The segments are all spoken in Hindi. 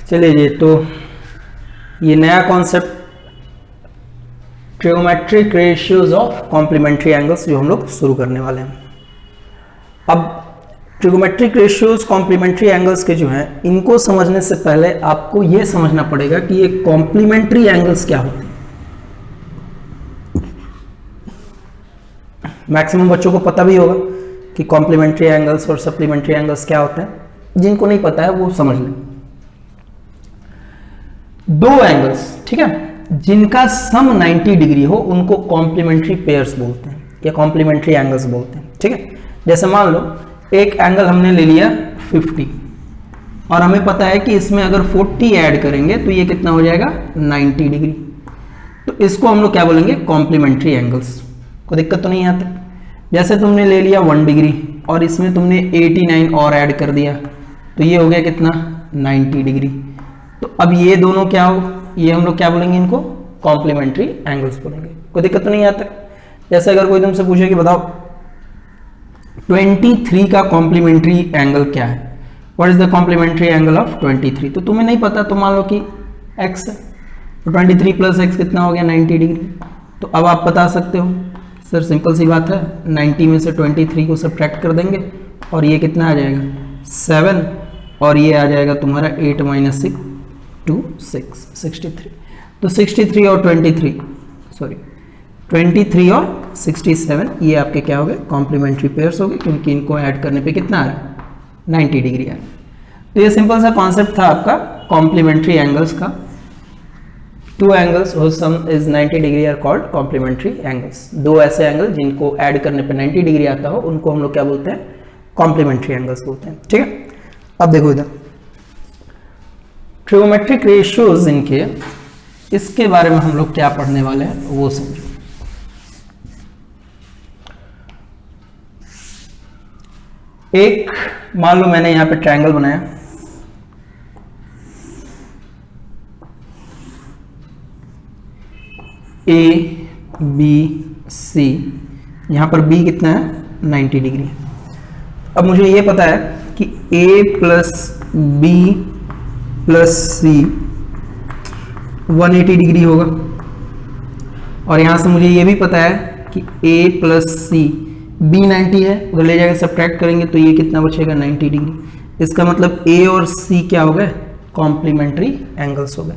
चलिए जी, तो ये नया concept trigonometric ratios of complementary angles जो हम लोग शुरू करने वाले हैं। अब ट्रिगोमेट्रिक रेशियोज कॉम्प्लीमेंट्री एंगल्स के जो हैं, इनको समझने से पहले आपको ये समझना पड़ेगा कि ये कॉम्प्लीमेंट्री एंगल्स क्या होते हैं। मैक्सिमम बच्चों को पता भी होगा कि कॉम्प्लीमेंट्री एंगल्स और सप्लीमेंट्री एंगल्स क्या होते हैं। जिनको नहीं पता है वो समझ लें। दो एंगल्स, ठीक है, जिनका सम 90 डिग्री हो उनको कॉम्प्लीमेंट्री पेयर्स बोलते हैं या कॉम्प्लीमेंट्री एंगल्स बोलते हैं। ठीक है, जैसे मान लो एक एंगल हमने ले लिया 50 और हमें पता है कि इसमें अगर 40 ऐड करेंगे तो ये कितना हो जाएगा 90 डिग्री। तो इसको हम लोग क्या बोलेंगे, कॉम्प्लीमेंट्री एंगल्स। कोई दिक्कत तो नहीं आती। जैसे तुमने ले लिया 1 डिग्री और इसमें तुमने 89 और ऐड कर दिया तो ये हो गया कितना 90 डिग्री। तो अब ये दोनों क्या हो, ये हम लोग क्या बोलेंगे, इनको कॉम्प्लीमेंट्री एंगल्स बोलेंगे। कोई दिक्कत तो नहीं आता। जैसे अगर कोई तुमसे पूछे कि बताओ 23 का कॉम्प्लीमेंट्री एंगल क्या है, what is the complementary angle of 23, तो तुम्हें नहीं पता तो मान लो कि x है, तो 23 प्लस x कितना हो गया 90 डिग्री। तो अब आप बता सकते हो सर सिंपल सी बात है, 90 में से 23 को सब्ट्रैक्ट कर देंगे और ये कितना आ जाएगा 7 और ये आ जाएगा तुम्हारा 8 - 6 2 6 63। तो 63 और 23 और 67 ये आपके क्या हो गए, कॉम्प्लीमेंट्री पेयर्स हो गए, क्योंकि इनको ऐड करने पे कितना आ रहा है 90 डिग्री आ रहा है। तो ये सिंपल सा कॉन्सेप्ट था आपका कॉम्प्लीमेंट्री एंगल्स का। Two angles whose sum is 90 degree are called complementary angles. दो ऐसे एंगल जिनको ऐड करने पे 90 डिग्री आता हो उनको हम लोग क्या बोलते हैं, कॉम्प्लीमेंट्री एंगल्स बोलते हैं। ठीक है, अब देखो इधर ट्रिगोमेट्रिक रेशियोज इनके, इसके बारे में हम लोग क्या पढ़ने वाले हैं वो समझो। एक मान लो मैंने यहां पे ट्रायंगल बनाया, ABC, यहां पर B कितना है 90 डिग्री है। अब मुझे ये पता है कि A + B + C 180 डिग्री होगा और यहां से मुझे ये भी पता है कि A + C, B 90 है, उधर ले जाकर सब्ट्रैक्ट करेंगे तो ये कितना बचेगा 90 डिग्री। इसका मतलब A और C क्या हो गए, कॉम्प्लीमेंट्री एंगल्स हो गए।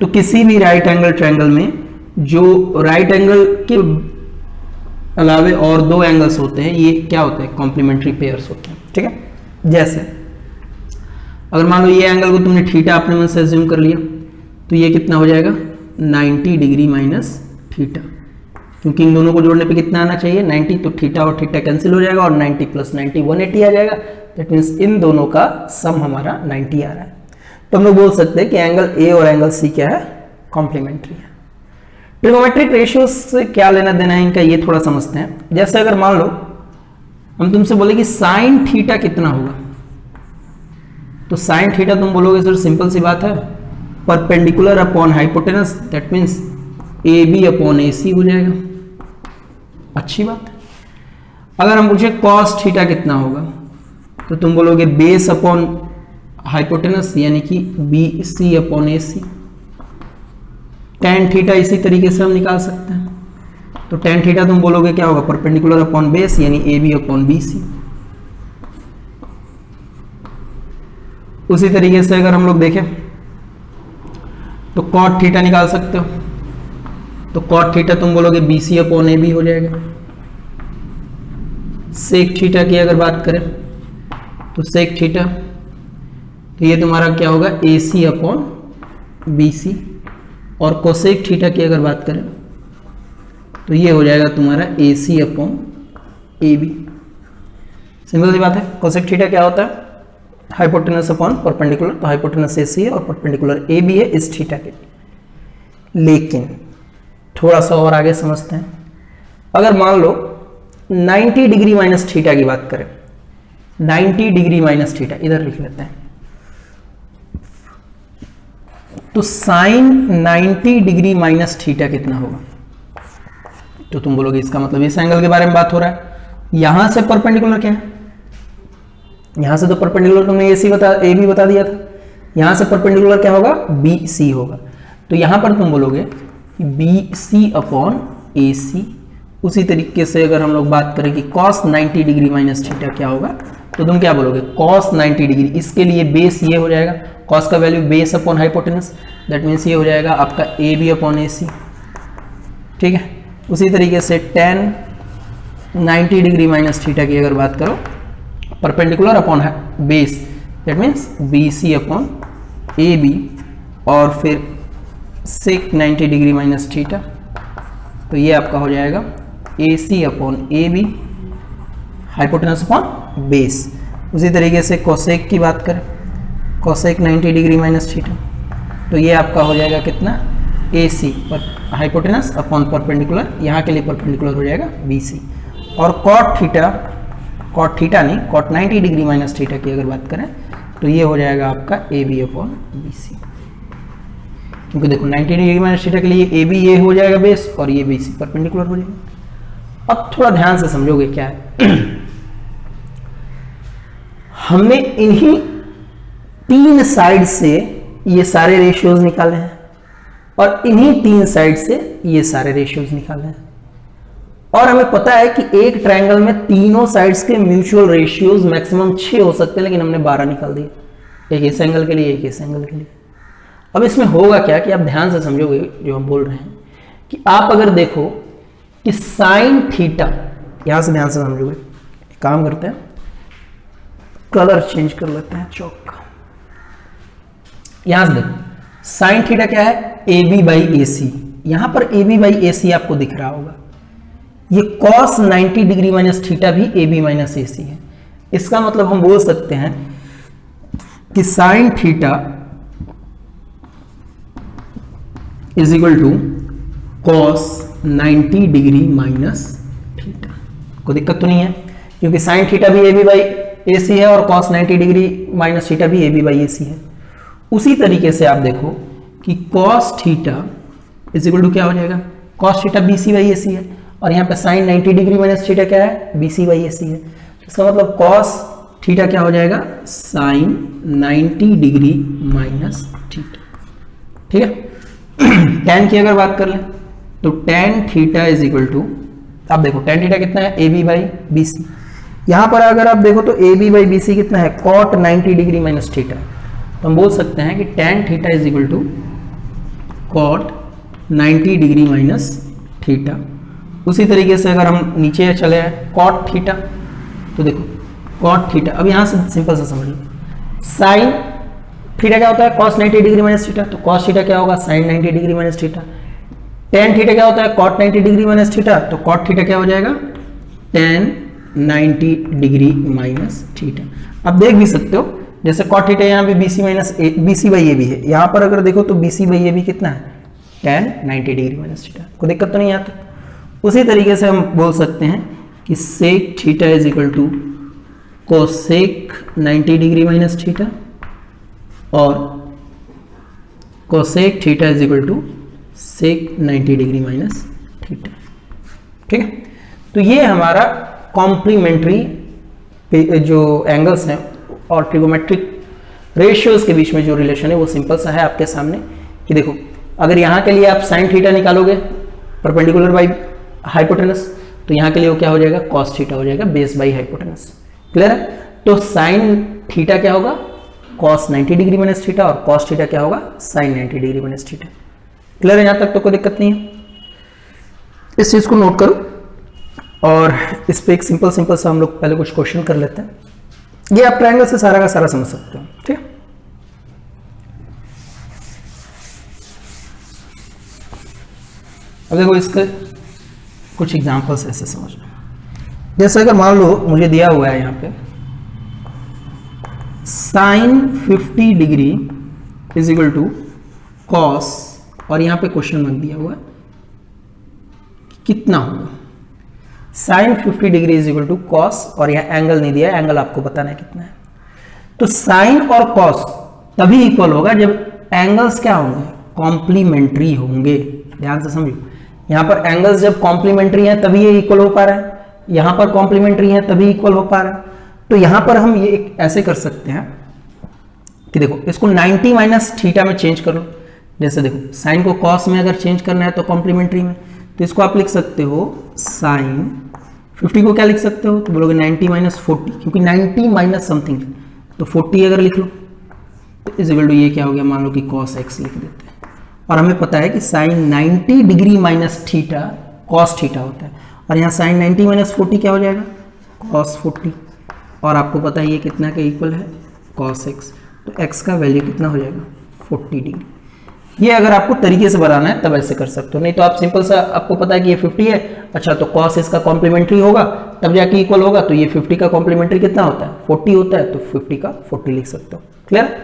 तो किसी भी राइट एंगल ट्रायंगल में जो राइट एंगल के अलावे और दो एंगल्स होते हैं ये क्या होते हैं, कॉम्प्लीमेंट्री पेयर्स होते हैं। ठीक है, जैसे अगर मान लो ये एंगल को तुमने थीटा अपने मन से अज्यूम कर लिया तो ये कितना हो जाएगा 90 डिग्री माइनस थीटा, क्योंकि इन दोनों को जोड़ने पे कितना आना चाहिए 90, तो थीटा और थीटा कैंसिल हो जाएगा और 90 + 90 180 आ जाएगा। दैट मीन्स इन दोनों का सम हमारा 90 आ रहा है। तो हम लोग बोल सकते हैं कि एंगल ए और एंगल सी क्या है, कॉम्प्लीमेंट्री है। ट्रिगोमेट्रिक रेशियोज से क्या लेना देना है इनका, ये थोड़ा समझते हैं। जैसे अगर मान लो हम तुमसे बोले कि साइन थीटा कितना होगा, तो साइन थीटा तुम बोलोगे सर सिंपल सी बात है, perpendicular upon hypotenuse, that means AB/AC हो जाएगा। अच्छी बात है। अगर हम पूछे कॉस थीटा कितना होगा तो तुम बोलोगे बेस अपॉन हाइपोटेनस यानी कि BC/AC। tan थीटा इसी तरीके से हम निकाल सकते हैं। तो tan थीटा तुम बोलोगे क्या होगा, परपेंडिकुलर अपॉन बेस यानी AB/BC। उसी तरीके से अगर हम लोग देखें तो cot थीटा निकाल सकते हो, तो cot थीटा तुम बोलोगे BC/AB हो जाएगा। sec थीटा की अगर बात करें तो sec थीटा तो ये तुम्हारा क्या होगा AC/BC, और कोसेक थीटा की अगर बात करें तो ये हो जाएगा तुम्हारा AC/AB। सिंपल सी बात है। कोसेक थीटा क्या होता है, हाइपोटेनस अपॉन परपेंडिकुलर, तो हाइपोटेनस AC है और परपेंडिकुलर AB है इस थीटा के। लेकिन थोड़ा सा और आगे समझते हैं। अगर मान लो 90 डिग्री माइनस थीटा की बात करें, 90 डिग्री माइनस थीटा इधर लिख लेते हैं, तो साइन 90 डिग्री माइनस थीटा कितना होगा, तो तुम बोलोगे इसका मतलब इस एंगल के बारे में बात हो रहा है। यहां से परपेंडिकुलर क्या है, यहां से तो परपेंडिकुलर तुमने AC बता AB बता दिया था, यहां से परपेंडिकुलर क्या होगा, बी सी होगा। तो यहां पर तुम बोलोगे बी सी अपॉन ए सी। उसी तरीके से अगर हम लोग बात करें कि cos 90 डिग्री माइनस थीटा क्या होगा, तो तुम क्या बोलोगे cos 90 डिग्री, इसके लिए बेस ये हो जाएगा, cos का value base upon hypotenuse, that means ये हो जाएगा आपका ए बी अपॉन ए सी। ठीक है, उसी तरीके से tan 90 डिग्री माइनस थीटा की अगर बात करो, perpendicular upon base, that means B C upon A B, और फिर sec 90 डिग्री माइनस थीटा, तो ये आपका हो जाएगा A C upon A B, hypotenuse upon base. उसी तरीके से कोसेक की बात करें, कोसेक 90 डिग्री माइनस थीटा, तो ये आपका हो जाएगा कितना, ए सी पर हाइपोटेनस अपॉन परपेंडिकुलर, यहाँ के लिए परपेंडिकुलर हो जाएगा बी सी। और कॉट थीटा नहीं, कॉट 90 डिग्री माइनस थीटा की अगर बात करें, तो ये हो जाएगा आपका A B upon B C, क्योंकि देखो 90 डिग्री माइनस थीटा के लिए ए बी ये हो जाएगा बेस, और ये बी सी परपेंडिकुलर हो जाएगा। अब थोड़ा ध्यान से समझोगे क्या है, हमने इन्हीं 3 साइड से ये सारे रेशियोज निकाले हैं, और इन्हीं 3 साइड से ये सारे रेशियोज निकाले हैं, और हमें पता है कि एक ट्रायंगल में तीनों साइड्स के म्यूचुअल रेशियोज मैक्सिमम 6 हो सकते हैं, लेकिन हमने 12 निकाल दिए, एक इस एंगल के लिए, एक इस एंगल के लिए। अब इसमें होगा क्या कि आप ध्यान से समझोगे जो हम बोल रहे हैं, कि आप अगर देखो कि साइन थीटा, यहां से ध्यान से समझोगे, काम करते हैं, कलर चेंज कर लेते हैं चौक का। यहां से देखो साइन थीटा क्या है, ए बी बाई ए सी, यहां पर ए बी बाई ए सी आपको दिख रहा होगा। ये cos 90 डिग्री माइनस थीटा भी A B minus A C है। इसका मतलब हम बोल सकते हैं कि sine theta is equal to cos 90 degree minus theta. कोई दिक्कत तो नहीं है, क्योंकि साइन थीटा भी ए बी बाई ए सी है, और cos 90 डिग्री माइनस थीटा भी ए बी बाई ए सी है। उसी तरीके से आप देखो कि cos theta is equal to क्या हो जाएगा, cos theta B C by A C है, और यहाँ पे साइन 90 डिग्री माइनस थीटा क्या है, B C by A C है। इसका मतलब cos थीटा क्या हो जाएगा, साइन 90 डिग्री माइनस थीटा। ठीक है, tan की अगर बात कर लें, तो tan theta is equal to, आप देखो tan थीटा कितना है, A B by B C. यहां पर अगर आप देखो तो A B by B C कितना है, cot 90 डिग्री माइनस थीटा। तो हम बोल सकते हैं कि tan theta is equal to cot 90 degree minus theta. उसी तरीके से अगर हम नीचे चले cot थीटा, तो देखो cot थीटा, अब यहां से सिंपल से समझ लो, साइन थीटा क्या होता है, cos 90 डिग्री माइनस थीटा, तो cos थीटा क्या होगा, sin 90 degree minus theta. tan theta क्या होता है, cot 90 डिग्री माइनस थीटा, तो cot थीटा क्या हो जाएगा, tan 90 डिग्री माइनस थीटा। अब देख भी सकते हो, जैसे cot थीटा यहाँ पे BC minus B C by A B है, यहाँ पर अगर देखो तो BC बाई ए बी कितना है, tan 90 डिग्री माइनस थीटा। कोई दिक्कत तो नहीं आता। उसी तरीके से हम बोल सकते हैं कि sec theta is equal to cosec 90 degree minus theta, और cosec theta is equal to sec 90 degree minus theta. ठीक है, तो ये हमारा कॉम्प्लीमेंट्री जो एंगल्स हैं और ट्रिगोमेट्रिक रेशियोज के बीच में जो रिलेशन है वो सिंपल सा है आपके सामने, कि देखो अगर यहाँ के लिए आप साइन थीटा निकालोगे परपेंडिकुलर बाई हाइपोटेनस, तो यहाँ के लिए वो क्या हो जाएगा, cos थीटा हो जाएगा बेस बाई हाइपोटेनस। क्लियर है, तो साइन थीटा क्या होगा, cos 90 डिग्री माइनस थीटा, और cos थीटा क्या होगा, sin 90 degree minus theta. Clear है, यहां तक तो कोई दिक्कत नहीं है। इस चीज को नोट करो, और इस पे एक सिंपल सा हम लोग पहले कुछ क्वेश्चन कर लेते हैं। ये आप ट्रायंगल से सारा का सारा समझ सकते हो। ठीक है, अब देखो इसके कुछ एग्जांपल्स ऐसे समझो। जैसे अगर मान लो मुझे दिया हुआ है यहाँ पे sine 50 degree is equal to cos, और यहाँ पे क्वेश्चन मार्क दिया हुआ है कितना होगा, sine 50 degree is equal to cos, और यहाँ एंगल नहीं दिया है, एंगल आपको बताना है कितना है। तो साइन और कॉस तभी इक्वल होगा जब एंगल्स क्या होंगे, कॉम्प्लीमेंट्री होंगे। ध्यान से समझो, यहाँ पर एंगल्स जब कॉम्प्लीमेंट्री हैं तभी ये इक्वल हो पा रहा है, यहाँ पर कॉम्प्लीमेंट्री है तभी इक्वल हो पा रहा है। तो यहाँ पर हम ये ऐसे कर सकते हैं कि देखो इसको 90 माइनस थीटा में चेंज कर लो। जैसे देखो साइन को कॉस में अगर चेंज करना है तो कॉम्प्लीमेंट्री में, तो इसको आप लिख सकते हो साइन 50 को क्या लिख सकते हो, तो बोलोगे 90 माइनस 40, क्योंकि 90 माइनस समथिंग तो 40 अगर लिख लो तो इज इक्वल टू ये क्या हो गया, मान लो कि कॉस एक्स लिख देते हैं। और हमें पता है कि sine 90 degree minus theta cos theta होता है, और यहाँ साइन 90 माइनस 40 क्या हो जाएगा, कॉस 40। और आपको पता है ये कितना का इक्वल है, कॉस एक्स, तो एक्स का वैल्यू कितना हो जाएगा, 40 डिग्री। ये अगर आपको तरीके से बनाना है तब ऐसे कर सकते हो, नहीं तो आप सिंपल सा, आपको पता है कि ये 50 है, अच्छा तो कॉस इसका कॉम्प्लीमेंट्री होगा तब जाके इक्वल होगा, तो ये 50 का कॉम्प्लीमेंट्री कितना होता है, 40 होता है, तो 50 का 40 लिख सकते हो। क्लियर?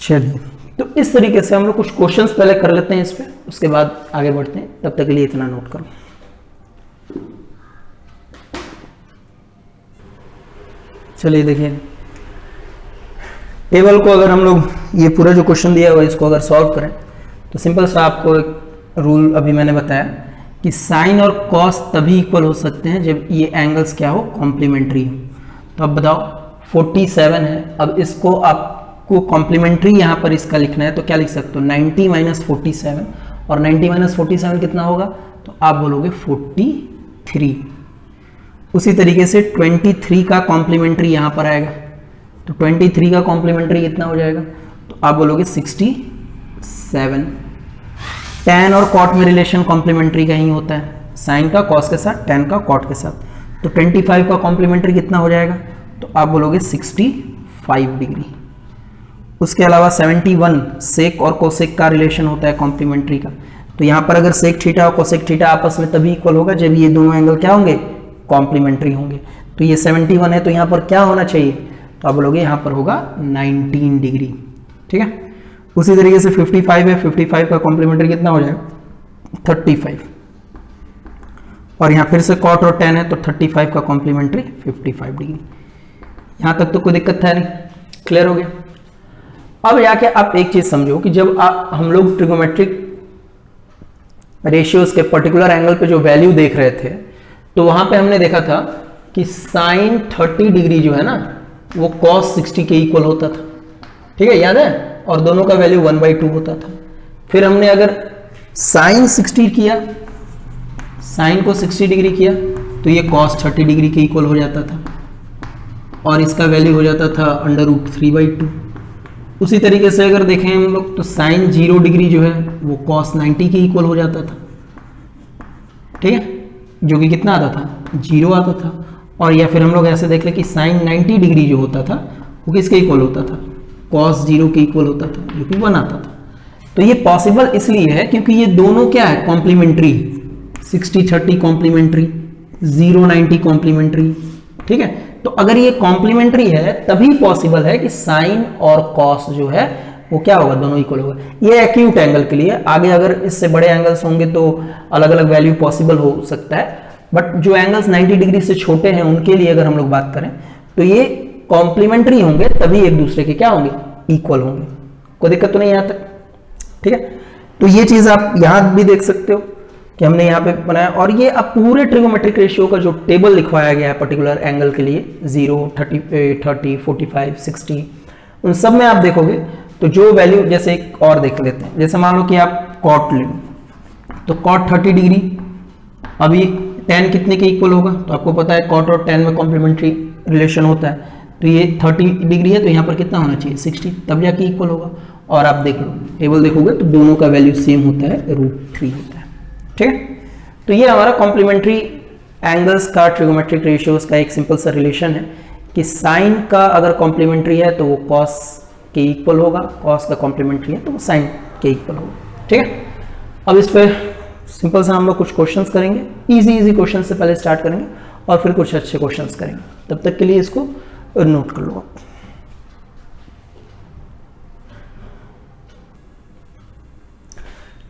चलिए, तो इस तरीके से हम लोग कुछ क्वेश्चंस पहले कर लेते हैं इस पे, उसके बाद आगे बढ़ते हैं। तब तक के लिए इतना नोट करो। चलिए देखिए, टेबल को अगर हम लोग ये पूरा जो क्वेश्चन दिया हुआ है इसको अगर सॉल्व करें तो सिंपल सा आपको एक रूल अभी मैंने बताया कि साइन और कॉस तभी इक्वल हो सकते हैं जब ये एंगल्स क्या हो, कॉम्प्लीमेंट्री हो। तो अब बताओ 47 है, अब इसको आपको कॉम्प्लीमेंट्री यहाँ पर इसका लिखना है तो क्या लिख सकते हो, 90 माइनस 47, और 90 माइनस 47 कितना होगा, तो आप बोलोगे 43। उसी तरीके से 23 का कॉम्प्लीमेंट्री यहाँ पर आएगा, तो 23 का कॉम्प्लीमेंट्री कितना हो जाएगा, तो आप बोलोगे 67। tan और cot में रिलेशन कॉम्प्लीमेंट्री का ही होता है, साइन का कॉस के साथ, tan का cot के साथ। तो 25 का कॉम्प्लीमेंट्री कितना हो जाएगा, तो आप बोलोगे 65 डिग्री। उसके अलावा 71 सेक और कोसेक का रिलेशन होता है कॉम्प्लीमेंट्री का, तो यहाँ पर अगर सेक थीटा और कोसेक थीटा आपस में तभी इक्वल होगा जब ये दोनों एंगल क्या होंगे, कॉम्प्लीमेंट्री होंगे। तो ये 71 है तो यहाँ पर क्या होना चाहिए, तो आप बोलोगे यहाँ पर होगा 19 डिग्री। ठीक है, उसी तरीके से 55 है, 55 का कॉम्प्लीमेंट्री कितना हो जाएगा, 35, और यहाँ फिर से कॉट और tan है तो 35 का कॉम्प्लीमेंट्री 55 डिग्री। यहाँ तक तो कोई दिक्कत है नहीं, क्लियर हो गया। अब जाके आप एक चीज समझो कि जब हम लोग ट्रिगोमेट्रिक रेशियोज के पर्टिकुलर एंगल पे जो वैल्यू देख रहे थे तो वहां पे हमने देखा था कि साइन 30 डिग्री जो है ना वो कॉस 60 के इक्वल होता था। ठीक है, याद है, और दोनों का वैल्यू 1/2 होता था। फिर हमने अगर साइन 60 किया, साइन को 60 डिग्री किया तो ये कॉस 30 डिग्री के इक्वल हो जाता था, और इसका वैल्यू हो जाता था √3/2। उसी तरीके से अगर देखें हम लोग तो साइन 0 डिग्री जो है वो कॉस 90 के इक्वल हो जाता था। ठीक है, जो कि कितना आता था, 0 आता था। और या फिर हम लोग ऐसे देख ले कि साइन 90 डिग्री जो होता था वो किसके इक्वल होता था, कॉस 0 के इक्वल होता था, जो कि 1 आता था। तो ये पॉसिबल इसलिए है क्योंकि ये दोनों क्या है, कॉम्प्लीमेंट्री, 60-30 कॉम्प्लीमेंट्री, 0-90 कॉम्प्लीमेंट्री। ठीक है, तो अगर ये कॉम्प्लीमेंट्री है तभी पॉसिबल है कि साइन और कॉस जो है वो क्या होगा, दोनों इक्वल होगा। ये एक्यूट एंगल के लिए, आगे अगर इससे बड़े एंगल्स होंगे तो अलग अलग वैल्यू पॉसिबल हो सकता है, बट जो एंगल्स 90 डिग्री से छोटे हैं उनके लिए अगर हम लोग बात करें तो ये कॉम्प्लीमेंट्री होंगे तभी एक दूसरे के क्या होंगे, इक्वल होंगे। कोई दिक्कत तो नहीं यहाँ तक। ठीक है, तो ये चीज आप यहां भी देख सकते हो कि हमने यहाँ पे बनाया, और ये अब पूरे ट्रिगोमेट्रिक रेशियो का जो टेबल लिखवाया गया है पर्टिकुलर एंगल के लिए 0, 30, 45, 60, उन सब में आप देखोगे तो जो वैल्यू, जैसे एक और देख लेते हैं, जैसे मान लो कि आप कॉट ले लो तो कॉट 30 डिग्री, अभी tan कितने के इक्वल होगा, तो आपको पता है कॉट और tan में कॉम्प्लीमेंट्री रिलेशन होता है, तो ये 30 डिग्री है तो यहाँ पर कितना होना चाहिए, 60, तब जाके इक्वल होगा। और आप देख लो टेबल देखोगे तो दोनों का वैल्यू सेम होता है, √3 होता है। ठीक है, तो ये हमारा कॉम्प्लीमेंट्री एंगल्स का ट्रिगोमेट्रिक रेशियोज का एक सिंपल सा रिलेशन है कि साइन का अगर कॉम्प्लीमेंट्री है तो वो कॉस के इक्वल होगा, कॉस का कॉम्प्लीमेंट्री है तो वो साइन के इक्वल होगा। ठीक है, अब इस पर सिंपल सा हम लोग कुछ क्वेश्चंस करेंगे, इजी क्वेश्चन से पहले स्टार्ट करेंगे और फिर कुछ अच्छे क्वेश्चंस करेंगे। तब तक के लिए इसको नोट कर लो आप।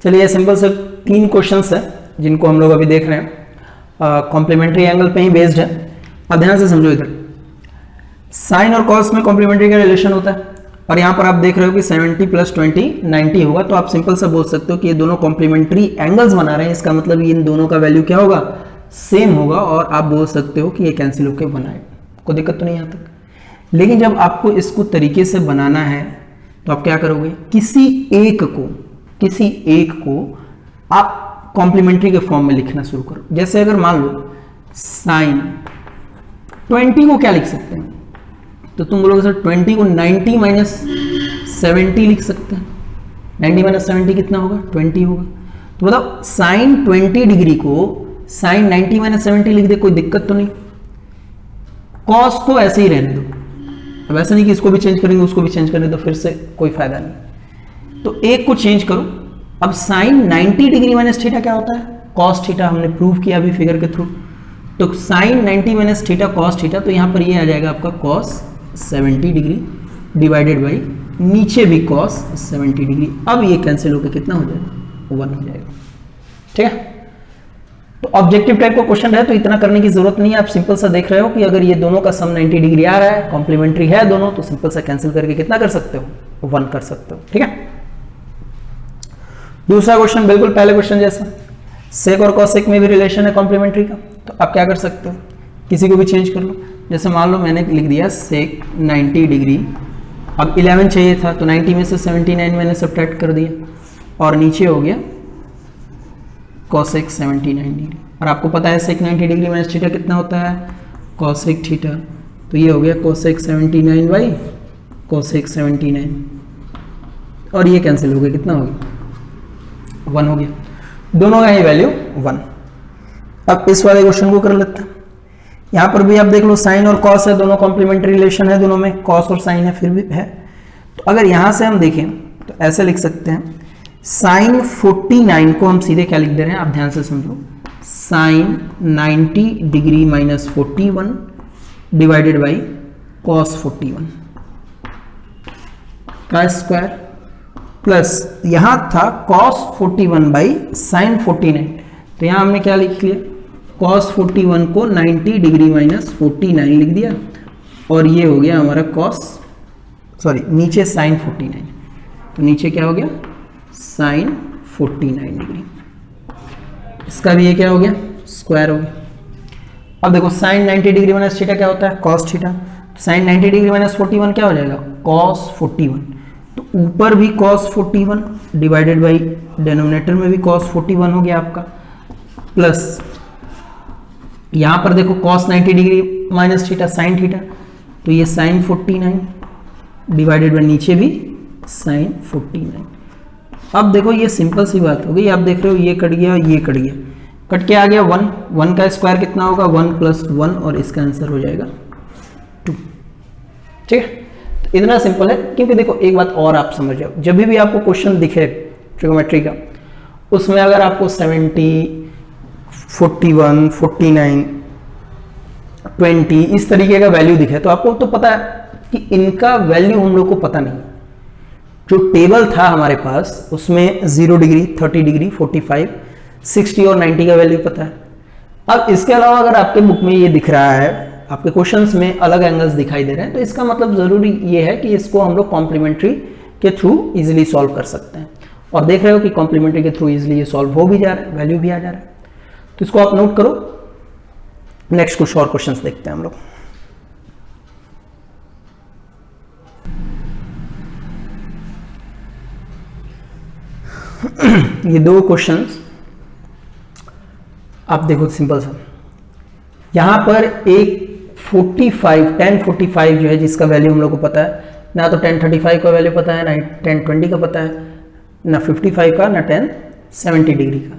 चलिए, सिंपल से 3 क्वेश्चंस है जिनको हम लोग अभी देख रहे हैं, कॉम्प्लीमेंट्री एंगल पे ही बेस्ड है। अब ध्यान से समझो, इधर साइन और कॉस में कॉम्प्लीमेंट्री का रिलेशन होता है, और यहाँ पर आप देख रहे हो कि 70 + 20 90 होगा, तो आप सिंपल सा बोल सकते हो कि ये दोनों कॉम्प्लीमेंट्री एंगल्स बना रहे हैं, इसका मतलब इन दोनों का वैल्यू क्या होगा, सेम होगा, और आप बोल सकते हो कि ये कैंसिल होकर 1 आएगा। कोई दिक्कत तो नहीं यहाँ तक। लेकिन जब आपको इसको तरीके से बनाना है तो आप क्या करोगे, किसी एक को आप कॉम्प्लीमेंट्री के फॉर्म में लिखना शुरू करो। जैसे अगर मान लो साइन 20 को क्या लिख सकते हैं, तो तुम बोलोगे सर 20 को 90 माइनस 70 लिख सकते हैं। 90 माइनस 70 कितना होगा, 20 होगा। तो मतलब साइन 20 डिग्री को साइन 90 माइनस 70 लिख दे, कोई दिक्कत तो नहीं। कॉस को ऐसे ही रहने दो, अब ऐसा नहीं कि इसको भी चेंज करेंगे उसको भी चेंज करेंगे तो फिर से कोई फायदा नहीं। तो एक को चेंज करो। अब साइन 90 डिग्री माइनस थीटा क्या होता है, कॉस थीटा, हमने प्रूव किया अभी फिगर के थ्रू। तो sine 90 minus theta cos theta, तो यहां पर ये आ जाएगा आपका कॉस 70 डिग्री डिवाइडेड बाई नीचे भी कॉस 70 डिग्री। अब ये कैंसिल होकर कितना हो जाएगा, 1 हो जाएगा। ठीक है, तो ऑब्जेक्टिव टाइप का क्वेश्चन है तो इतना करने की जरूरत नहीं है। आप सिंपल सा देख रहे हो कि अगर ये दोनों का सम 90 डिग्री आ रहा है, कॉम्प्लीमेंट्री है दोनों, तो सिंपल सा कैंसिल करके कितना कर सकते हो, 1 कर सकते हो। ठीक है, दूसरा क्वेश्चन बिल्कुल पहले क्वेश्चन जैसा, सेक और कॉसेक में भी रिलेशन है कॉम्प्लीमेंट्री का, तो आप क्या कर सकते हो, किसी को भी चेंज कर लो। जैसे मान लो मैंने लिख दिया सेक 90 डिग्री, अब 11 चाहिए था तो 90 में से 79 मैंने सब्ट्रैक्ट कर दिया और नीचे हो गया कॉसेक 79 डिग्री। और आपको पता है सेक 90 डिग्री माइनस थीटा कितना होता है, कॉसेक थीटा, तो ये हो गया कॉसेक 79 बाई कॉसेक 79 और ये कैंसिल हो गया, कितना हो गया, 1 हो गया। दोनों का ही वैल्यू 1। अब इस वाले क्वेश्चन को कर लेते हैं। यहां पर भी आप देख लो साइन और कॉस है, दोनों कॉम्प्लीमेंट्री रिलेशन है, दोनों में कॉस और साइन है फिर भी है। तो अगर यहां से हम देखें तो ऐसे लिख सकते हैं, साइन 49 को हम सीधे क्या लिख दे रहे हैं, आप ध्यान से समझो, sine 90 degree minus 41 divided by cos 41 का स्क्वायर प्लस यहां था कॉस 41 बाई साइन 49, तो यहां हमने क्या लिख लिया, कॉस 41 को 90 डिग्री माइनस 49 लिख दिया और ये हो गया हमारा नीचे साइन 49, तो नीचे क्या हो गया, साइन 49 डिग्री, इसका भी ये क्या हो गया, स्क्वायर हो गया। अब देखो साइन 90 डिग्री माइनस थीटा क्या होता है, कॉस थीटा, तो साइन 90 डिग्री माइनस 41 क्या हो जाएगा, कॉस 41, तो ऊपर भी कॉस 41 डिवाइडेड बाई डिनोमिनेटर में भी कॉस 41 हो गया आपका, प्लस यहां पर देखो cos 90 degree minus theta sine theta, तो ये साइन 49 डिवाइडेड बाई नीचे भी साइन 49। अब देखो ये सिंपल सी बात हो गई, आप देख रहे हो ये कट गया ये कट गया, कट के आ गया 1, 1 का स्क्वायर कितना होगा, 1 प्लस 1 और इसका आंसर हो जाएगा 2। ठीक है, तो इतना सिंपल है। क्योंकि देखो एक बात और आप समझ जाओ, जब भी आपको क्वेश्चन दिखे ट्रिगोमेट्री का, उसमें अगर आपको 70, 41, 49, 20 इस तरीके का वैल्यू दिखे तो आपको तो पता है कि इनका वैल्यू हम लोग को पता नहीं। जो टेबल था हमारे पास उसमें 0 डिग्री, 30 डिग्री, 45, 60 और 90 का वैल्यू पता है। अब इसके अलावा अगर आपके बुक में ये दिख रहा है, आपके क्वेश्चंस में अलग एंगल्स दिखाई दे रहे हैं, तो इसका मतलब जरूरी ये है कि इसको हम लोग कॉम्प्लीमेंट्री के थ्रू इजीली सॉल्व कर सकते हैं। और देख रहे हो कि कॉम्प्लीमेंट्री के थ्रू इजीली ये सॉल्व हो भी जा रहा है, वैल्यू भी आ जा रहा है, तो इसको आप नोट करो। नेक्स्ट कुछ और क्वेश्चंस देखते हैं हम लोग। ये 2 क्वेश्चंस आप देखो सिंपल सा, यहां पर एक 1045 जो है जिसका वैल्यू हम लोग को पता है, ना तो 1035 का वैल्यू पता है, ना 1020 का पता है, ना 55 का, ना 1070 डिग्री का।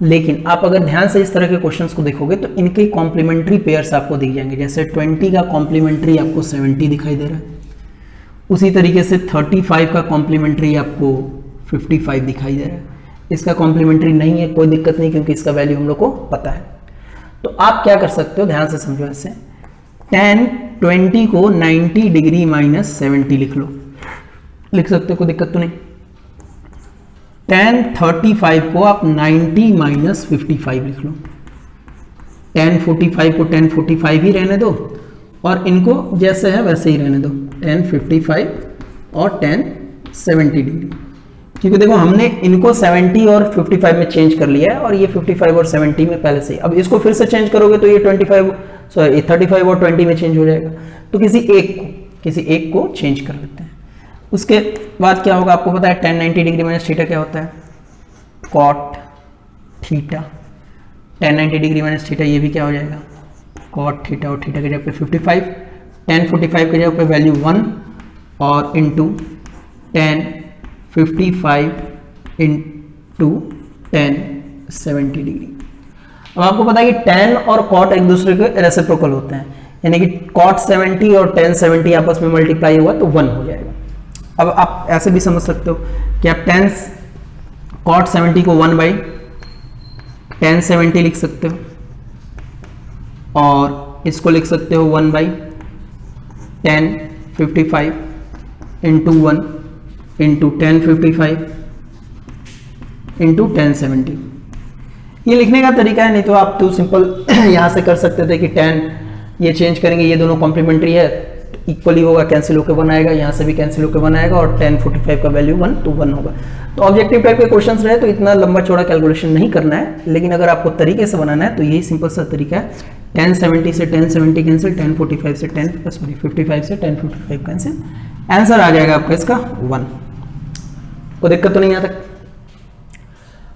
लेकिन आप अगर ध्यान से इस तरह के क्वेश्चंस को देखोगे तो इनके कॉम्प्लीमेंट्री पेयर्स आपको दिख जाएंगे। जैसे 20 का कॉम्प्लीमेंट्री आपको 70 दिखाई दे रहा है, उसी तरीके से 35 का कॉम्प्लीमेंट्री आपको 55 दिखाई दे रहा है। इसका कॉम्प्लीमेंट्री नहीं है, कोई दिक्कत नहीं, क्योंकि इसका वैल्यू हम लोग को पता है। तो आप क्या कर सकते हो, ध्यान से समझो, ऐसे 1020 को 90 डिग्री माइनस 70 लिख लो, लिख सकते हो, कोई दिक्कत तो नहीं। 1035 को आप 90 माइनस 55 लिख लो, 1045 को 1045 ही रहने दो और इनको जैसे है वैसे ही रहने दो, 1055 और 1070 डिग्री, क्योंकि देखो हमने इनको 70 और 55 में चेंज कर लिया है और ये 55 और 70 में पहले से। अब इसको फिर से चेंज करोगे तो ये 35 और 20 में चेंज हो जाएगा। तो किसी एक को किसी एक को चेंज कर लेते हैं। उसके बाद क्या होगा आपको पता है, tan 90 डिग्री माइनस थीटा क्या होता है, cot theta. tan 90 degree minus theta ये भी क्या हो जाएगा, कॉट थीटा, और थीटा की जगह पे 55, tan 45 की जगह पे वैल्यू 1 और into tan 55 into tan 70 degree. अब आपको पता है कि tan और cot एक दूसरे के रेसिप्रोकल होते हैं, यानी कि cot 70 और tan 70 आपस में मल्टीप्लाई हुआ तो 1 हो जाएगा। अब आप ऐसे भी समझ सकते हो कि आप tan cot 70 को 1 बाई tan 70 लिख सकते हो, और इसको लिख सकते हो 1 by tan 55 into 1 into tan 55 into tan 70। ये लिखने का तरीका है, नहीं तो आप तो सिंपल यहाँ से कर सकते थे कि tan ये चेंज करेंगे, ये दोनों कॉम्प्लीमेंट्री है, इक्वली होगा, कैंसिल होकर 1 आएगा, यहाँ से भी कैंसिल होकर 1 आएगा, और tan 45 का वैल्यू 1 तो 1 होगा। तो ऑब्जेक्टिव टाइप के क्वेश्चंस रहे तो इतना लंबा चौड़ा कैलकुलेशन नहीं करना है, लेकिन अगर आपको तरीके से बनाना है तो यही सिंपल सा तरीका है, tan 70 से tan 70 कैंसिल, tan 45 से 55 से tan 55 कैंसिल, आंसर आ जाएगा आपका इसका 1। कोई दिक्कत तो नहीं यहाँ तक।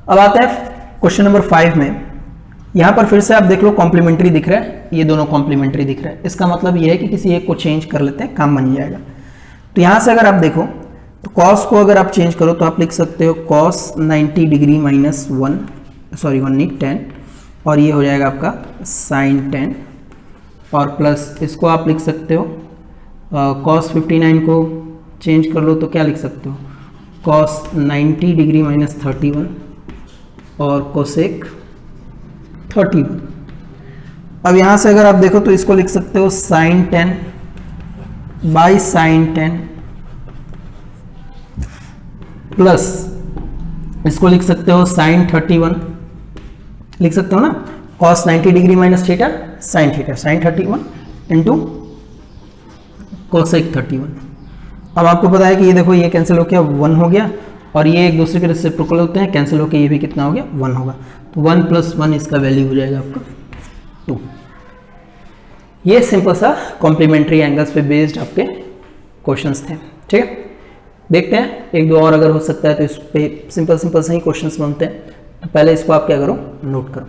अब आते हैं क्वेश्चन नंबर 5 में। यहां पर फिर से आप देख लो कॉम्प्लीमेंट्री दिख रहा है, ये दोनों कॉम्प्लीमेंट्री दिख रहा है, इसका मतलब ये है कि किसी एक को चेंज कर लेते हैं, काम बन जाएगा। तो यहां से अगर आप देखो तो cos को अगर आप चेंज करो तो आप लिख सकते हो cos 90 डिग्री माइनस 1 नहीं 10, और ये हो जाएगा आपका sin 10, और प्लस इसको आप लिख सकते हो cos 59 को चेंज कर लो तो क्या लिख सकते हो, cos 90 डिग्री माइनस 31 और cosec 31। अब यहाँ से अगर आप देखो तो इसको लिख सकते हो sin 10 बाई sin 10 प्लस इसको लिख सकते हो sin 31, लिख सकते हो ना, cos 90 degree minus theta sin theta, sin 31 into cosec 31। अब आपको पता है कि ये देखो ये कैंसिल हो गया 1 हो गया, और ये एक दूसरे के रेसिप्रोकल होते हैं, कैंसिल होकर ये भी कितना हो गया 1 होगा, तो 1 प्लस 1 इसका वैल्यू हो जाएगा आपका 2। ये सिंपल सा कॉम्प्लीमेंट्री एंगल्स पे बेस्ड आपके क्वेश्चंस थे। ठीक है, देखते हैं एक दो और अगर हो सकता है तो इस पे सिंपल से ही क्वेश्चंस बनते हैं। तो पहले इसको आप क्या करो, नोट करो।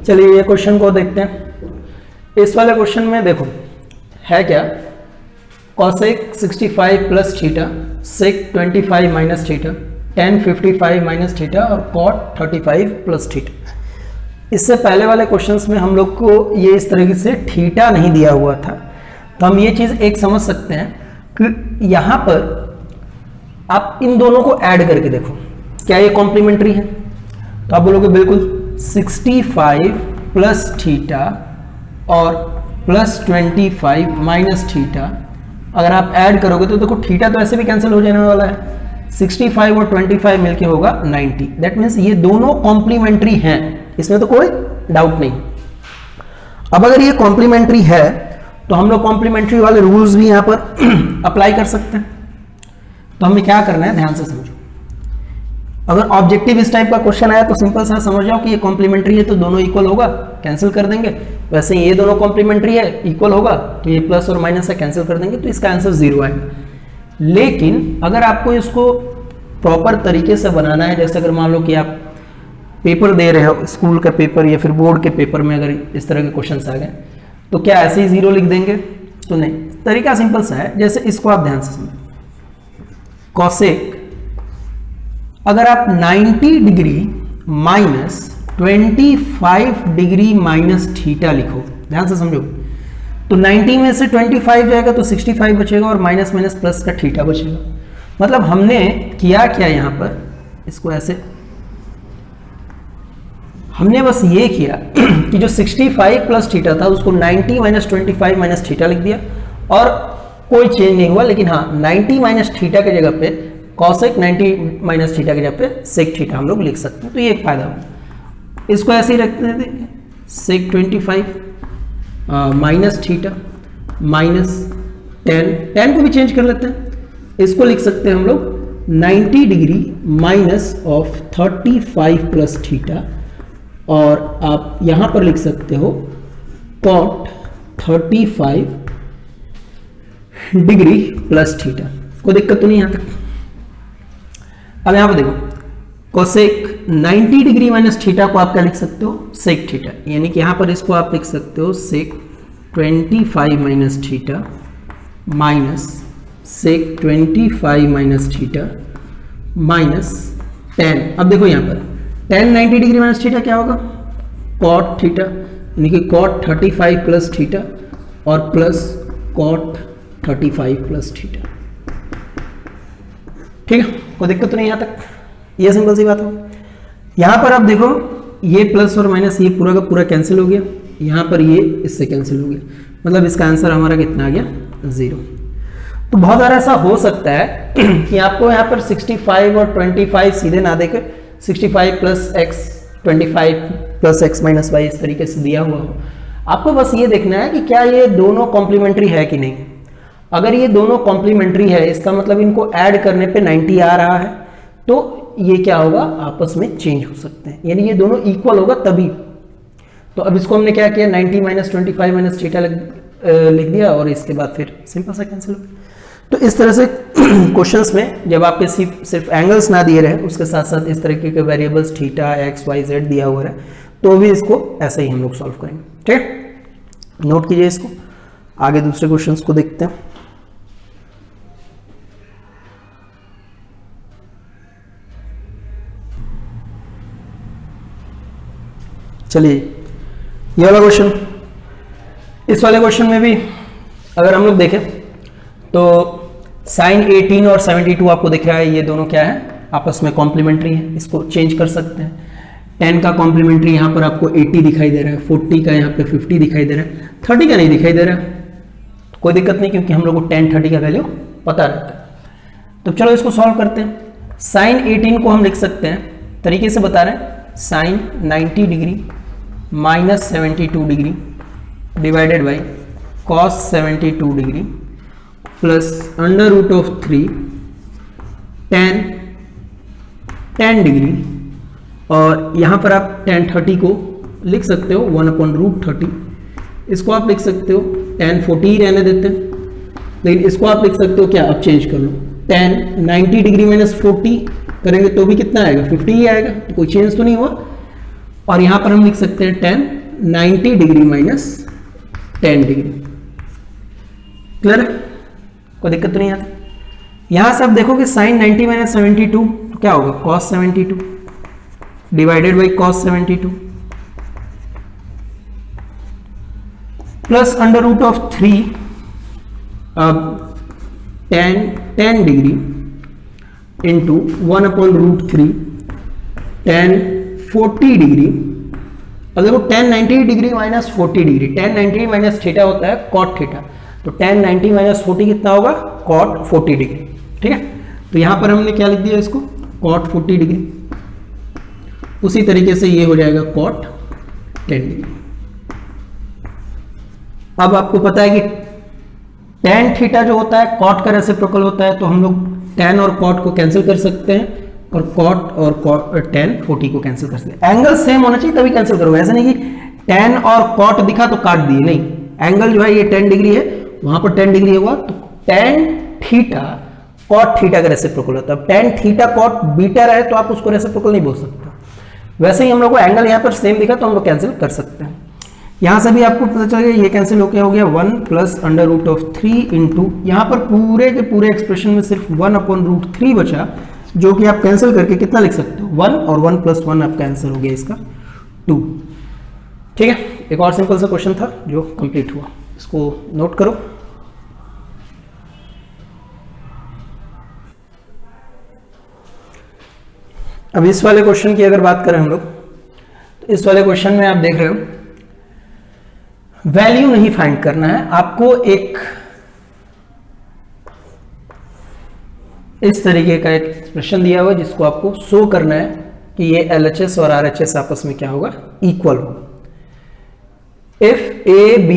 चलिए ये क्वेश्चन को देखते हैं। इस वाले क्वेश्चन में देखो है क्या, cosec 65 plus theta, sec 25 minus theta, tan 55 minus theta और cot 35 प्लस थीटा। इससे पहले वाले क्वेश्चंस में हम लोग को ये इस तरीके से थीटा नहीं दिया हुआ था, तो हम ये चीज एक समझ सकते हैं कि यहां पर आप इन दोनों को ऐड करके देखो क्या ये कॉम्प्लीमेंट्री है, तो आप बोलोगे बिल्कुल 65 प्लस थीटा और प्लस 25 माइनस थीटा, अगर आप ऐड करोगे तो देखो थीटा तो ऐसे भी कैंसिल हो जाने वाला है, 65 और 25 मिलके होगा 90। दैट मीन्स ये दोनों कॉम्प्लीमेंट्री हैं, इसमें तो कोई डाउट नहीं। अब अगर ये कॉम्प्लीमेंट्री है तो हम लोग कॉम्प्लीमेंट्री वाले रूल्स भी यहां पर अप्लाई कर सकते हैं। तो हमें क्या करना है, ध्यान से समझो। अगर ऑब्जेक्टिव इस टाइप का क्वेश्चन आया तो सिंपल सा समझ जाओ कि ये कॉम्प्लीमेंट्री है तो दोनों इक्वल होगा, कैंसिल कर देंगे। वैसे ये दोनों कॉम्प्लीमेंट्री है, इक्वल होगा, तो ये प्लस और माइनस है, कैंसिल कर देंगे, तो इसका आंसर 0 आएगा। लेकिन अगर आपको इसको प्रॉपर तरीके से बनाना है, जैसे अगर मान लो कि आप पेपर दे रहे हो, स्कूल का पेपर या फिर बोर्ड के पेपर में अगर इस तरह के क्वेश्चन आ गए तो क्या ऐसे ही 0 लिख देंगे, तो नहीं। तरीका सिंपल सा है, जैसे इसको आप ध्यान से समझो। कॉसेक अगर आप 90 degree minus 25 degree minus theta लिखो, ध्यान से समझो, तो 90 में से 25 जाएगा तो 65 बचेगा और माइनस माइनस प्लस का थीटा बचेगा। मतलब हमने किया क्या यहाँ पर, इसको ऐसे हमने बस ये किया कि जो 65 प्लस थीटा था उसको 90 माइनस 25 माइनस थीटा लिख दिया और कोई चेंज नहीं हुआ। लेकिन हाँ, 90 माइनस थीटा के जगह पे कॉसेक 90 माइनस थीटा के जगह पे सेक थीटा हम लोग लिख सकते हैं, तो ये एक फायदा होगा। इसको ऐसे ही रखते हैं, सेक 25 माइनस थीटा माइनस 10 को भी चेंज कर लेते हैं, इसको लिख सकते हैं हम लोग 90 degree minus of 35 plus theta, और आप यहां पर लिख सकते हो कॉट 35 डिग्री प्लस थीटा। कोई दिक्कत तो नहीं यहां तक? अब यहां पर देखो कोसेक 90 डिग्री माइनस थीटा को आप क्या लिख सकते हो? सेक थीटा, यानी कि यहां पर इसको आप लिख सकते हो sec 25 minus theta minus sec 25 minus theta minus 10। अब देखो यहां पर 10 90 डिग्री माइनस थीटा क्या होगा? कॉट थीटा, यानी कि कॉट 35 प्लस थीटा और प्लस कॉट 35 प्लस थीटा। ठीक है, कोई दिक्कत तो नहीं यहां तक? ये सिंपल सी बात हो। यहां पर आप देखो ये प्लस और माइनस ये पूरा का पूरा कैंसिल हो गया, यहां पर ये इससे कैंसिल हो गया, मतलब इसका आंसर हमारा कितना आ गया? 0। तो बहुत बार ऐसा हो सकता है कि आपको यहाँ पर 65 और 25 सीधे ना देकर 65 plus X 25 plus X minus Y इस तरीके से दिया हुआ हो। आपको बस ये देखना है कि क्या ये दोनों कॉम्प्लीमेंट्री है कि नहीं। अगर ये दोनों कॉम्प्लीमेंट्री है, इसका मतलब इनको ऐड करने पे 90 आ रहा है, तो ये क्या होगा? आपस में चेंज हो सकते हैं, यानी ये दोनों इक्वल होगा तभी। तो अब इसको हमने क्या किया? 90 माइनस 25 माइनस थीटा लिख दिया और इसके बाद फिर सिंपल सा कैंसिल हो गया। तो इस तरह से क्वेश्चंस में जब आपके सिर्फ एंगल्स ना दिए रहे, उसके साथ साथ इस तरीके के variables theta X Y Z दिया हुआ है, तो भी इसको ऐसे ही हम लोग सॉल्व करेंगे। ठीक है, नोट कीजिए इसको। आगे दूसरे क्वेश्चंस को देखते हैं। चलिए ये वाला क्वेश्चन, इस वाले क्वेश्चन में भी अगर हम लोग देखें तो साइन 18 और 72 आपको दिख रहा है, ये दोनों क्या है? आपस में कॉम्प्लीमेंट्री है, इसको चेंज कर सकते हैं। 10 का कॉम्प्लीमेंट्री यहाँ पर आपको 80 दिखाई दे रहा है, 40 का यहाँ पे 50 दिखाई दे रहा है, 30 का नहीं दिखाई दे रहा है। तो कोई दिक्कत नहीं, क्योंकि हम लोग को 10 30 का वैल्यू पता रहता है। तो चलो इसको सॉल्व करते हैं। साइन 18 को हम लिख सकते हैं, तरीके से बता रहे हैं, sine 90 degree minus 72 degree divided by cos 72 degree plus under root of 3 10 degree, और यहाँ पर आप tan 30 को लिख सकते हो 1/√30। इसको आप लिख सकते हो tan 40 ही रहने देते हैं, लेकिन इसको आप लिख सकते हो क्या? अब चेंज कर लो, tan 90 डिग्री माइनस 40 करेंगे तो भी कितना आएगा? 50 ही आएगा, तो कोई चेंज तो नहीं हुआ। और यहाँ पर हम लिख सकते हैं tan 90 degree minus 10 degree. Clear है? कोई दिक्कत तो नहीं आता। यहां से आप देखोगे साइन 90 माइनस 72 तो क्या होगा? Cos 72 divided by cos 72 plus under root of 3 अब tan degree into 1/√3 tan 40 degree. अब देखो tan 90 degree minus 40 degree, tan 90 minus theta होता है कॉट थीटा, तो tan 90 माइनस 40 कितना होगा? Cot 40 degree. ठीक है, तो यहां पर हमने क्या लिख दिया इसको? Cot 40 degree. उसी तरीके से ये हो जाएगा कॉट 10 डिग्री। अब आपको पता है कि tan थीटा जो होता है कॉट का रेसिप्रोकल होता है, तो हम लोग tan और कॉट को कैंसिल कर सकते हैं और कॉट और tan 40 को कैंसिल कर सकते हैं। एंगल सेम होना चाहिए तभी कैंसिल करोगे, ऐसा नहीं कि tan और कॉट दिखा तो काट दिए, नहीं। एंगल जो है ये 10 डिग्री है, वहां पर 10 डिग्री होगा, तो tan थीटा कॉट थीटा का रेसिप्रोकल होता है। tan थीटा कॉट बीटा रहे तो आप उसको रेसिप्रोकल नहीं बोल सकते। वैसे ही हम लोग को एंगल यहाँ पर सेम दिखा तो हम लोग कैंसिल कर सकते हैं। यहां से भी आपको पता चल गया, ये कैंसिल होकर हो गया 1 plus under root of 3 into, यहाँ पर पूरे के पूरे एक्सप्रेशन में सिर्फ 1/√3 बचा, जो कि आप कैंसिल करके कितना लिख सकते हो? 1, और 1 + 1 आपका आंसर हो गया इसका 2। ठीक है, एक और सिंपल सा क्वेश्चन था जो कंप्लीट हुआ, इसको नोट करो। अब इस वाले क्वेश्चन की अगर बात करें हम लोग, तो इस वाले क्वेश्चन में आप देख रहे हो वैल्यू नहीं फाइंड करना है आपको, एक इस तरीके का एक एक्सप्रेशन दिया हुआ है जिसको आपको शो करना है कि ये LHS और RHS आपस में क्या होगा? इक्वल होगा। If A, B,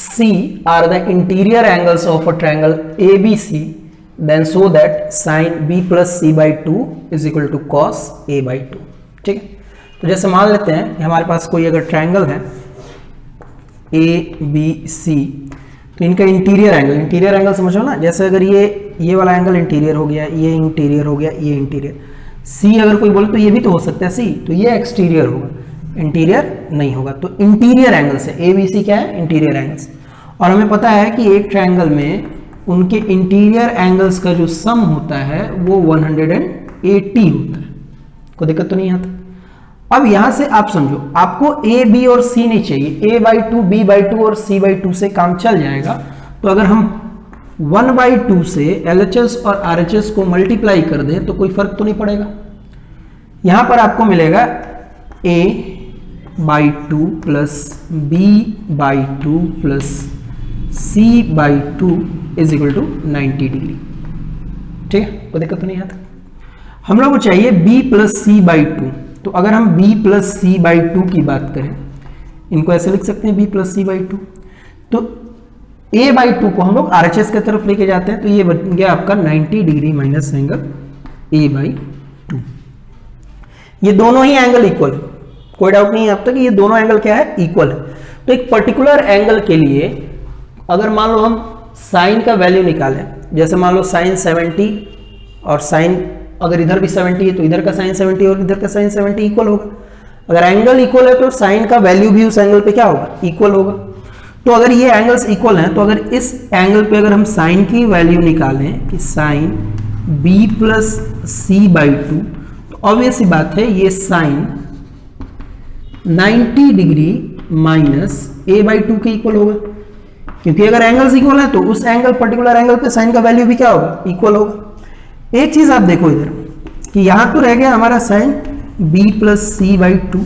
C are the interior angles of a triangle ABC then so that sine b plus C by two is equal to cos a by two. ठीक है, तो जैसे मान लेते हैं कि हमारे पास कोई अगर ट्रायंगल है ABC, तो इनका इंटीरियर एंगल समझो ना, जैसे अगर ये वाला एंगल इंटीरियर हो गया, ये इंटीरियर हो गया, ये इंटीरियर, C अगर कोई बोले तो ये भी तो हो सकता है C, तो ये एक्सटीरियर होगा, इंटीरियर नहीं होगा। तो इंटीरियर एंगल्स है, ABC क्या है, इंटीरियर एंगल्स। और हमें पता है कि एक ट्रायंगल में उनके इंटीरियर एंगल्स का जो सम होता है वो 180 होता है। कोई दिक्कत तो नहीं आता। अब यहां से आप समझो, आपको A, B और C नहीं चाहिए, A/2, B/2 और C/2 से काम चल जाएगा। तो अगर हम 1/2 से LHS और RHS को मल्टीप्लाई कर दें तो कोई फर्क तो नहीं पड़ेगा। यहां पर आपको मिलेगा A/2 plus B/2 plus C/2 is equal to 90 degree. ठीक है, कोई दिक्कत तो नहीं आता। हम लोग को चाहिए B प्लस C/2। तो अगर हम B प्लस C/2 की बात करें, इनको ऐसे लिख सकते हैं B प्लस C/2। तो A/2 को हम लोग RHS की तरफ लेके जाते हैं, तो ये बन गया आपका 90 डिग्री माइनस एंगल A/2। ये दोनों ही एंगल इक्वल है, कोई डाउट नहीं है अब तक कि ये दोनों एंगल क्या है, इक्वल है। तो एक पर्टिकुलर एंगल के लिए अगर मान लो हम साइन का वैल्यू निकालें, जैसे मान लो साइन 70 और साइन अगर इधर भी 70 है तो इधर का साइन 70 और इधर का साइन 70 इक्वल होगा। अगर एंगल इक्वल है तो साइन का वैल्यू भी उस एंगल पे क्या होगा, इक्वल होगा। तो अगर ये एंगल्स इक्वल हैं, तो अगर इस एंगल पे अगर हम साइन की वैल्यू निकालें कि साइन b प्लस C/2, तो ऑब्वियस सी बात है ये साइन 90 डिग्री माइनस A/2 के इक्वल होगा, क्योंकि अगर एंगल्स इक्वल है तो उस एंगल पर्टिकुलर एंगल पे साइन का वैल्यू भी क्या होगा, इक्वल होगा। एक चीज आप देखो इधर कि यहां तो रह गया हमारा साइन b प्लस C/2,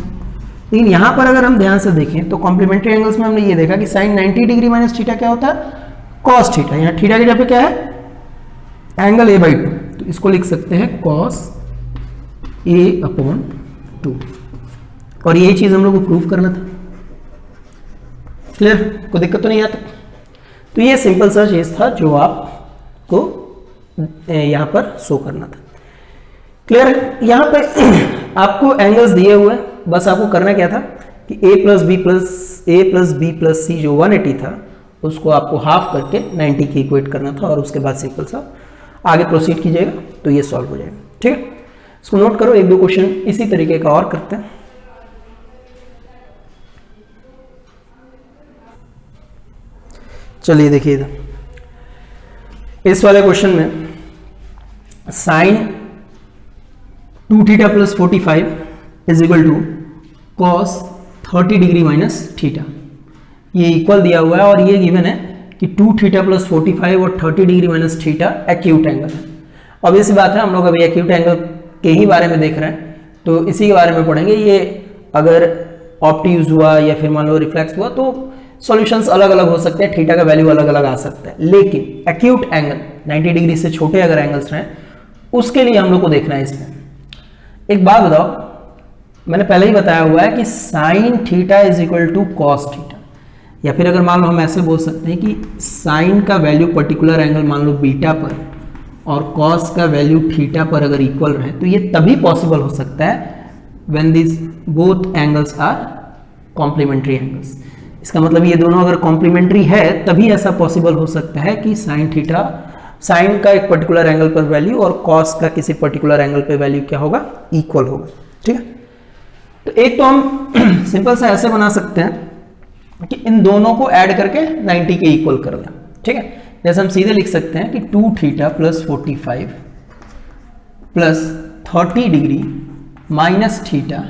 लेकिन यहां पर अगर हम ध्यान से देखें तो कॉम्प्लीमेंट्री एंगल्स में हमने ये देखा कि साइन 90 डिग्री माइनस थीटा क्या होता है, कॉस थीटा। यहां थीटा की जगह पे क्या है, एंगल A/2, तो इसको लिख सकते हैं कॉस A/2। और ये चीज हम लोग को प्रूव करना था। क्लियर, कोई दिक्कत तो नहीं आता। तो ये सिंपल सा चीज था जो आपको यहां पर शो करना था। क्लियर है, यहां पे आपको एंगल्स दिए हुए, बस आपको करना क्या था कि A plus B plus C जो 180 था उसको आपको हाफ करके 90 की इक्वेट करना था, और उसके बाद सिंपल सा आगे प्रोसीड कीजिएगा तो ये सॉल्व हो जाएगा। ठीक है, इसको नोट करो, एक दो क्वेश्चन इसी तरीके का और करते हैं। चलिए देखिए इधर इस वाले क्वेश्चन में sine 2 theta plus 45 is equal to cos 30 degree minus theta, ये इक्वल दिया हुआ है। और ये गिवन है कि 2 थीटा प्लस 45 और 30 degree minus theta acute angle है। ऑब्वियस बात है, हम लोग अभी एक्यूट एंगल के ही बारे में देख रहे हैं, तो इसी के बारे में पढ़ेंगे। ये अगर ऑप्टियूज हुआ या फिर मान लो रिफ्लेक्स हुआ तो सॉल्यूशंस अलग अलग हो सकते हैं, थीटा का वैल्यू अलग अलग आ सकता है। लेकिन एक्यूट एंगल 90 डिग्री से छोटे अगर एंगल्स हैं उसके लिए हम लोग को देखना है। इसमें एक बात बताओ, मैंने पहले ही बताया हुआ है कि sine theta is equal to cos theta, या फिर अगर मान लो हम ऐसे बोल सकते हैं कि साइन का वैल्यू पर्टिकुलर एंगल मान लो बीटा पर और कॉस का वैल्यू थीटा पर अगर इक्वल रहे तो ये तभी पॉसिबल हो सकता है when this both angles are complementary angles. इसका मतलब ये दोनों अगर कॉम्प्लीमेंट्री है तभी ऐसा पॉसिबल हो सकता है कि साइन थीटा, साइन का एक पर्टिकुलर एंगल पर वैल्यू और कॉस का किसी पर्टिकुलर एंगल पे वैल्यू क्या होगा, इक्वल होगा। ठीक है, तो एक तो हम सिंपल सा ऐसे बना सकते हैं कि इन दोनों को ऐड करके 90 के इक्वल कर दें। ठीक है, जैसे हम सीधे लिख सकते हैं कि 2 theta plus 45 plus 30 degree minus theta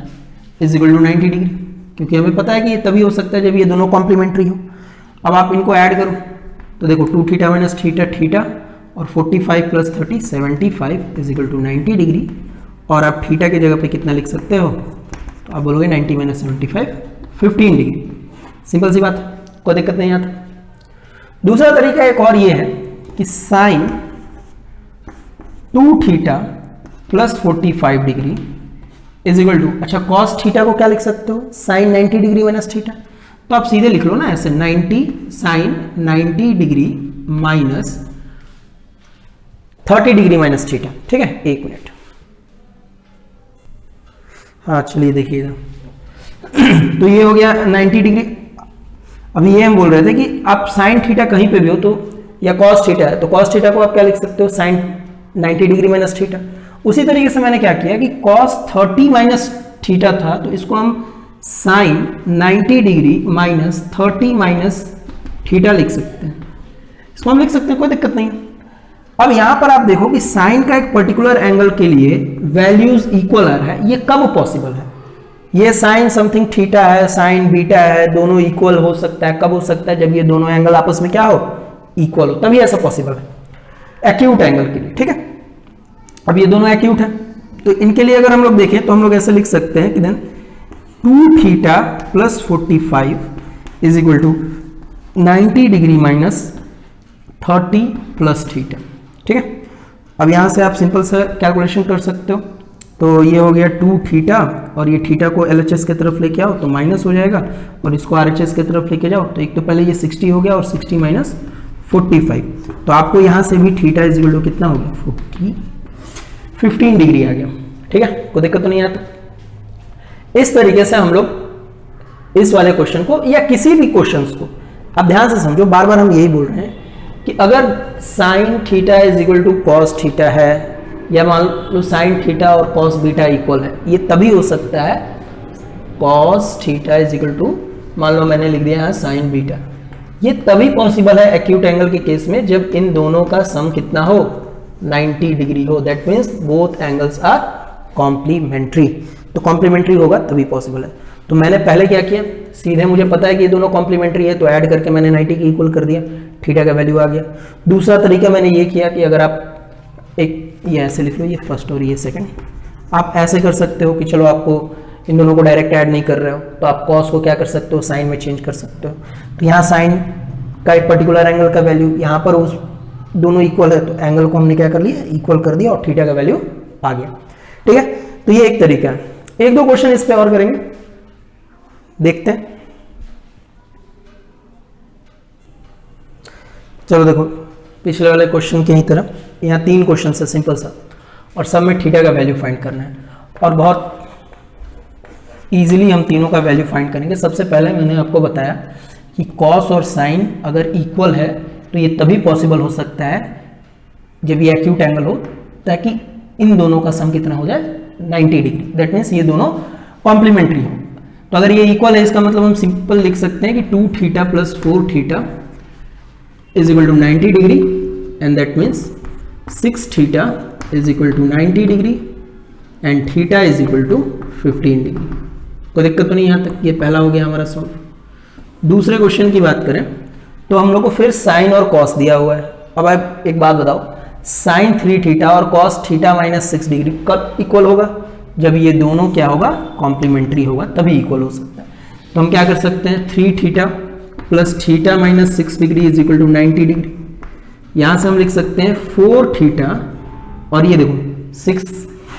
is equal to 90 degree, क्योंकि हमें पता है कि ये तभी हो सकता है जब ये दोनों कॉम्प्लीमेंट्री हो। अब आप इनको ऐड करो तो देखो 2 थीटा माइनस थीटा थीटा और 45 plus 30 75 is equal to 90 degree. और आप थीटा की जगह पे कितना लिख सकते हो, तो आप बोलोगे 90 माइनस 75 15 डिग्री। सिंपल सी बात, कोई दिक्कत नहीं आता। दूसरा तरीका एक और ये है कि sine 2 theta plus 45 degree is equal to, अच्छा कॉस थीटा को क्या लिख सकते हो, साइन 90 डिग्री माइनस थीटा। तो आप सीधे लिख लो ना ऐसे 90 sine 90 degree minus 30 degree minus theta, ठीक है। एक मिनट, हाँ चलिए देखिएगा। तो ये हो गया 90 डिग्री। अभी ये हम बोल रहे थे कि आप साइन थीटा कहीं पे भी हो तो, या कॉस थीटा है तो कॉस थीटा को आप क्या लिख सकते हो, साइन 90 डिग्री माइनस थीटा। उसी तरीके से मैंने क्या किया कि कॉस 30 माइनस थीटा था तो इसको हम sine 90 degree minus 30 minus theta लिख सकते हैं। इसको हम लिख सकते हैं, कोई दिक्कत नहीं। अब यहां पर आप देखो कि साइन का एक पर्टिकुलर एंगल के लिए वैल्यूज इक्वल आ रहा है, ये कब पॉसिबल है? ये साइन समथिंग थीटा है, साइन बीटा है, दोनों इक्वल हो सकता है। कब हो सकता है? जब ये दोनों एंगल आपस में क्या हो, इक्वल हो, तभी ऐसा पॉसिबल है एक्यूट एंगल के लिए, ठीक है। अब ये दोनों एक्यूट है तो इनके लिए अगर हम लोग देखें तो हम लोग ऐसे लिख सकते हैं कि then 2 theta plus 45 is equal to 90 degree minus 30 plus theta, ठीक है। अब यहां से आप सिंपल सा कैलकुलेशन कर सकते हो। तो ये हो गया 2 थीटा और ये थीटा को LHS की तरफ लेके आओ तो माइनस हो जाएगा, और इसको RHS की तरफ लेके जाओ तो एक तो पहले ये 60 हो गया और 60 माइनस 45, तो आपको यहां से भी थीटा इज इक्वल टू कितना हो गया, 15 डिग्री आ गया, ठीक है। कोई दिक्कत तो नहीं आता। इस तरीके से हम लोग इस वाले क्वेश्चन को या किसी भी क्वेश्चन को, अब ध्यान से समझो, बार बार हम यही बोल रहे हैं कि अगर sine theta is equal to cos theta है, या मान लो साइन थीटा और कॉस बीटा इक्वल है, ये तभी हो सकता है cos theta is equal to, मान लो मैंने लिख दिया है साइन बीटा, ये तभी पॉसिबल है एक्यूट एंगल के केस में जब इन दोनों का सम कितना हो, 90 डिग्री हो। That means both angles are complementary. तो कॉम्प्लीमेंट्री होगा तभी पॉसिबल है। तो मैंने पहले क्या किया, सीधे मुझे पता है कि ये दोनों कॉम्प्लीमेंट्री है तो ऐड करके मैंने 90 के इक्वल कर दिया, थीटा का वैल्यू आ गया। दूसरा तरीका मैंने ये किया कि अगर आप एक ये ऐसे लिख लो, ये फर्स्ट और ये सेकंड, आप ऐसे कर सकते हो कि चलो आपको इन दोनों को डायरेक्ट ऐड नहीं कर रहे हो तो आप कॉस को क्या कर सकते हो, साइन में चेंज कर सकते हो। तो यहाँ साइन का एक पर्टिकुलर एंगल का वैल्यू, यहाँ पर उस दोनों इक्वल है तो एंगल को हमने क्या कर लिया, इक्वल कर दिया और थीटा का वैल्यू आ गया, ठीक है। तो ये एक तरीका है। एक दो क्वेश्चन इस पे और करेंगे, देखते हैं। चलो देखो, पिछले वाले क्वेश्चन की ही तरह यहाँ 3 क्वेश्चन है सिंपल सा, और सब में थीटा का वैल्यू फाइंड करना है, और बहुत इजीली हम तीनों का वैल्यू फाइंड करेंगे। सबसे पहले मैंने आपको बताया कि कॉस और साइन अगर इक्वल है तो ये तभी पॉसिबल हो सकता है जब ये एक्यूट एंगल हो, ताकि इन दोनों का सम कितना हो जाए, 90 डिग्री। दैट मीन्स ये दोनों कॉम्प्लीमेंट्री हो। तो अगर ये इक्वल है इसका मतलब हम सिंपल लिख सकते हैं कि 2 theta plus 4 theta is equal to 90 degree, and that means 6 theta is equal to 90 degree and theta is equal to 15 degree. कोई दिक्कत तो नहीं यहाँ तक, ये पहला हो गया हमारा सॉल्व। दूसरे क्वेश्चन की बात करें तो हम लोग को फिर साइन और कॉस दिया हुआ है। अब आप एक बात बताओ, साइन 3 थीटा और कॉस थीटा माइनस 6 डिग्री कब इक्वल होगा, जब ये दोनों क्या होगा, कॉम्प्लीमेंट्री होगा, तभी इक्वल हो सकता है। तो हम क्या कर सकते हैं, 3 theta plus theta minus 6 degree is equal to 90 degree. यहाँ से हम लिख सकते हैं 4 थीटा, और ये देखो 6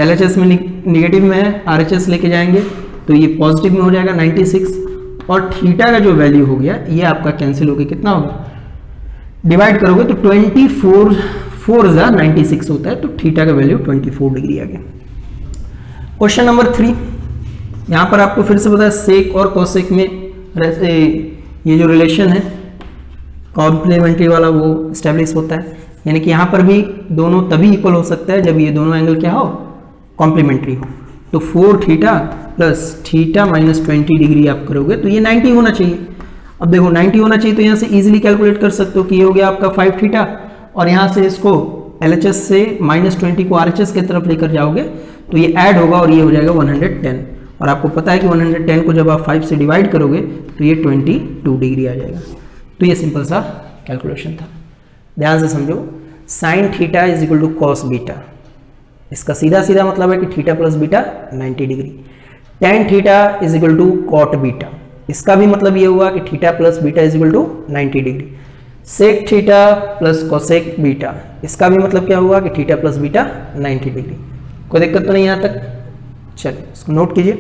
LHS में निगेटिव में है, RHS लेके जाएंगे तो ये पॉजिटिव में हो जाएगा 96, और थीटा का जो वैल्यू हो गया ये आपका कैंसिल होकर कितना होगा, डिवाइड करोगे तो 24 4 96 होता है, तो थीटा का वैल्यू 24 डिग्री आ गया। क्वेश्चन नंबर 3, यहाँ पर आपको फिर से पता है सेक और कॉसेक में ये जो रिलेशन है कॉम्प्लीमेंट्री वाला वो स्टैब्लिश होता है, यानी कि यहाँ पर भी दोनों तभी इक्वल हो सकता है जब ये दोनों एंगल क्या हो, कॉम्प्लीमेंट्री हो। तो 4 theta plus theta minus 20 degree आप करोगे तो ये 90 होना चाहिए। अब देखो 90 होना चाहिए तो यहाँ से इजीली कैलकुलेट कर सकते हो कि ये हो गया आपका 5 थीटा, और यहाँ से इसको LHS से -20 को RHS की तरफ लेकर जाओगे तो ये ऐड होगा और ये हो जाएगा 110, और आपको पता है कि 110 को जब आप 5 से डिवाइड करोगे तो ये 22 डिग्री आ जाएगा। तो ये सिंपल सा कैलकुलेशन था, ध्यान से समझो। Sine theta is equal to cos beta, इसका सीधा सीधा मतलब है कि theta plus beta 90 degree. Tan theta is equal to cot beta, इसका भी मतलब ये हुआ कि theta plus beta is equal to 90 degree. Sec theta plus cosec beta, इसका भी मतलब क्या हुआ कि थीटा प्लस बीटा 90 डिग्री। कोई दिक्कत तो नहीं यहाँ तक, चलिए इसको नोट कीजिए।